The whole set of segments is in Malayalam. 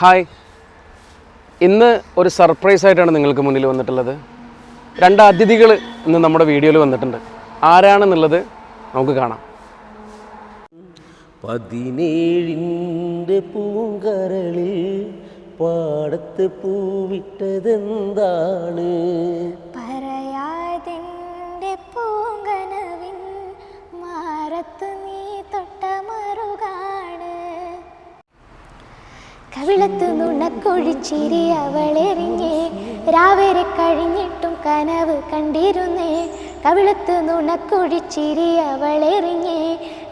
ഹായ്, ഇന്ന് ഒരു സർപ്രൈസായിട്ടാണ് നിങ്ങൾക്ക് മുന്നിൽ വന്നിട്ടുള്ളത്. 2 അതിഥികൾ ഇന്ന് നമ്മുടെ വീഡിയോയിൽ വന്നിട്ടുണ്ട്. ആരാണെന്നുള്ളത് നമുക്ക് കാണാം. 17 പൂങ്കരളിൽ പാടത്ത് പൂവിട്ടതെന്താണ്? പറയാതെൻ്റെ പൂങ്കനവിൻ മാറത്തു നീ തൊട്ട മറുകാണ്. കവിളത്തു നുണക്കൊഴിച്ചിരി അവളെറിഞ്ഞേ, രാവേറെ കഴിഞ്ഞിട്ടും കനവ് കണ്ടിരുന്നേ. കവിളത്തു നുണക്കൊഴിച്ചിരി അവളെറിഞ്ഞേ,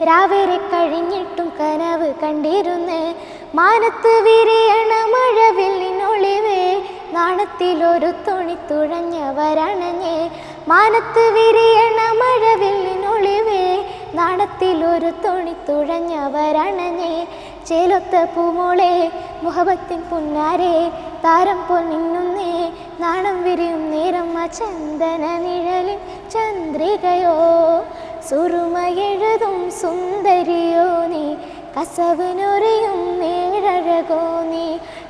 രാവേറെ കഴിഞ്ഞിട്ടും കനവ് കണ്ടിരുന്നേ. മാനത്ത് വിരിയണ മഴവില്ലിനൊളിവേ, നാണത്തിലൊരു തുണി തുഴഞ്ഞവരണഞ്ഞേ. മാനത്ത് വിരിയണ മഴവില്ലിനൊളിവേ, നാണത്തിലൊരു തുണി തുഴഞ്ഞവരണഞ്ഞേ. ചേലൊത്ത പൂമോളെ മുഹബത്തിൻ പുന്നാരെ, താരം പോൽ മിന്നുന്നേ നാണം വിരിയും നേരം. ആ ചന്ദന നിഴലിൻ ചന്ദ്രികയോ, സുറുമയെഴുതും സുന്ദരിയോ നീ. കസവിനൊറിയും നേഴഴകോ നീ.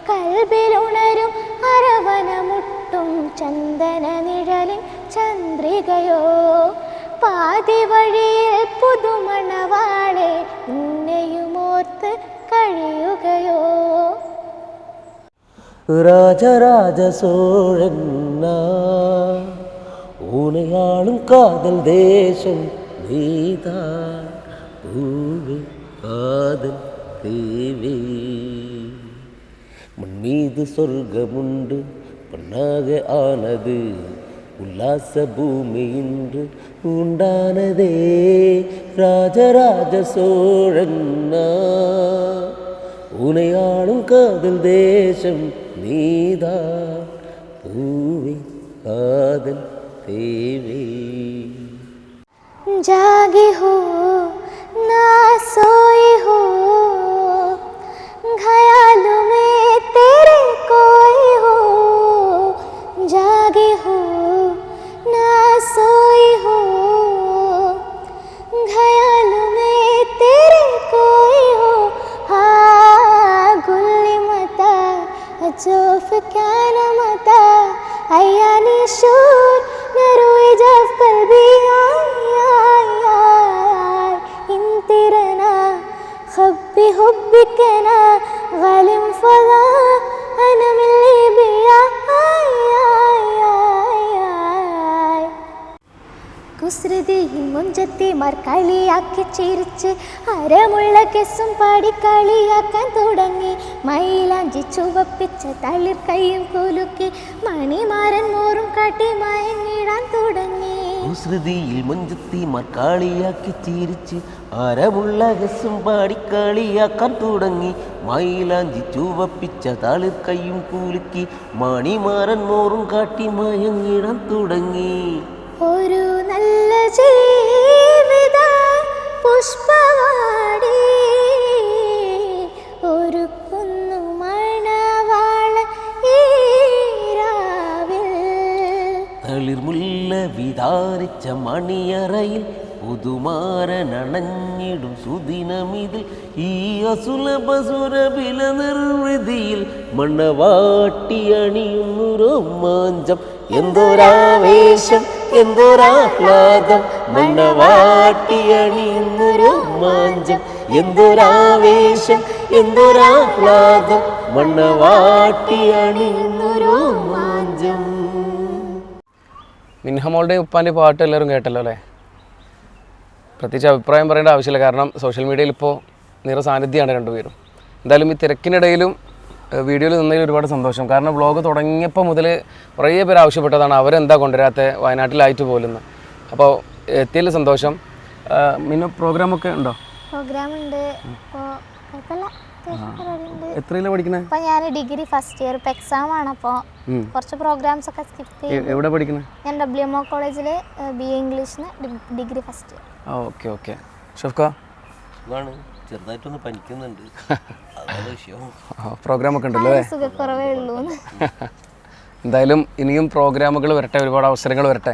കൽബിലുണരും അരവനമുട്ടും ചന്ദന നിഴലിൻ ചന്ദ്രികയോ. പാതി വഴിയിൽ പുതുമണവാളെ, നിന്നെയുമോർത്ത് കഴിയുകയോ. ராஜராஜ சோழன் உனையாளும் காதல் தேசம் நீதான். பூவே காதல் தேவே, மண் மீது சொர்க்கமுண்டு பொன்னாக ஆனது. உல்லாச பூமி இன்று உண்டானதே. ராஜராஜ சோழன் உனையாளும் காதல் தேசம் நீதான். பூவே காதல் தேவே. जागी हो ना सोई हो, ख्यालों में तेरे कोई हो. जागी हो ना सोई हो, ख्यालों में तेरे कोई हो. हाँ गुल्ली मता अजोफ क्या न मता, अयानी शूर नरोई जब कल्बी इंतिरना खब्बी हुब्बी कहना गालिम फला अना मिली बिया. കുസൃതിയിൽ മുഞ്ചത്തിമാർ കളിയാക്കി ചിരിച്ച് അരമുള്ള കെസ്സും പാടി കളിയാക്കാൻ തുടങ്ങി. മൈലാഞ്ചി ചുവപ്പിച്ച തളിർ കൈയും കുലുക്കി മണിമാരൻ മോറും കാട്ടി മയങ്ങിടാൻ തുടങ്ങി. കുസൃതിയിൽ മുഞ്ചത്തിമാർ കളിയാക്കി ചിരിച്ച് അരമുള്ള കെസ്സും പാടി കളിയാക്കാൻ തുടങ്ങി. മൈലാഞ്ചി ചുവപ്പിച്ച തളിർ കൈയും കുലുക്കി മണിമാരൻ മോറും കാട്ടി മയങ്ങിടാൻ തുടങ്ങി. ഒരു നല്ല ജീവിത പുഷ്പവാടി ഒരു കുന്നു മണവാള ഈരാവിൽ. തളിർമുല്ല വിതാരിച്ച മണിയറയിൽ പുതുമാരനണഞ്ഞിടും സുദിനമിതിൽ. ഈ അസുലഭസുരബില നിർവൃതിയിൽ മണവാട്ടി അണിയുന്നു രോമാഞ്ചം. എന്തൊരാവേശം എന്തൊരാഹ്ലാദം, മണവാട്ടി അണിയുന്നു രോമാഞ്ചം. എന്തൊരാവേശം എന്തൊരാഹ്ലാദം, മണവാട്ടി അണിയുന്നു രോമാഞ്ചം. മിൻഹമോളുടെയും ഉപ്പാൻ്റെ പാട്ട് എല്ലാവരും കേട്ടല്ലോ അല്ലേ? പ്രത്യേകിച്ച് അഭിപ്രായം പറയേണ്ട ആവശ്യമില്ല, കാരണം സോഷ്യൽ മീഡിയയിൽ ഇപ്പോൾ നിറസാന്നിധ്യമാണ് രണ്ടുപേരും. എന്തായാലും ഈ തിരക്കിനിടയിലും വീഡിയോയിൽ നിന്നതിൽ ഒരുപാട് സന്തോഷം. കാരണം വ്ളോഗ് തുടങ്ങിയപ്പോൾ മുതൽ കുറേ പേര് ആവശ്യപ്പെട്ടതാണ് അവരെന്താ കൊണ്ടുവരാത്ത വയനാട്ടിലായിട്ട് പോലെന്ന്. അപ്പോൾ എത്തിയതിൽ സന്തോഷം. പിന്നെ പ്രോഗ്രാമൊക്കെ ഉണ്ടോ? പ്രോഗ്രാം ഉണ്ട്. എത്രയിലാണ് പഠിക്കുന്നത്? അപ്പോൾ ഞാൻ ഡിഗ്രി ഫസ്റ്റ് ഇയർ. ഇപ്പോൾ എക്സാം ആണ്, അപ്പോൾ കുറച്ച് പ്രോഗ്രാംസ് ഒക്കെ സ്കിപ്പ് ചെയ്യും. എവിടെ പഠിക്കുന്നത്? ഞാൻ WMO കോളേജിൽ BA ഇംഗ്ലീഷിന് degree first year. Okay okay. Shafka ചെറുതായിട്ടൊന്ന് പനിക്കുന്നുണ്ട്, പ്രോഗ്രാമൊക്കെ ഉണ്ടല്ലോ. സുഖക്കുറവേ ഉള്ളൂ. എന്തായാലും ഇനിയും പ്രോഗ്രാമുകൾ വരട്ടെ, ഒരുപാട് അവസരങ്ങൾ വരട്ടെ.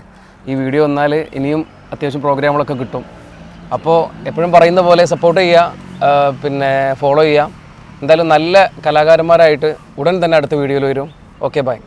ഈ വീഡിയോ വന്നാൽ ഇനിയും അത്യാവശ്യം പ്രോഗ്രാമുകളൊക്കെ കിട്ടും. അപ്പോൾ എപ്പോഴും പറയുന്ന പോലെ സപ്പോർട്ട് ചെയ്യുക, പിന്നെ ഫോളോ ചെയ്യുക. എന്തായാലും നല്ല കലാകാരന്മാരായിട്ട് ഉടൻ തന്നെ അടുത്ത വീഡിയോയിൽ വരും. Okay bye.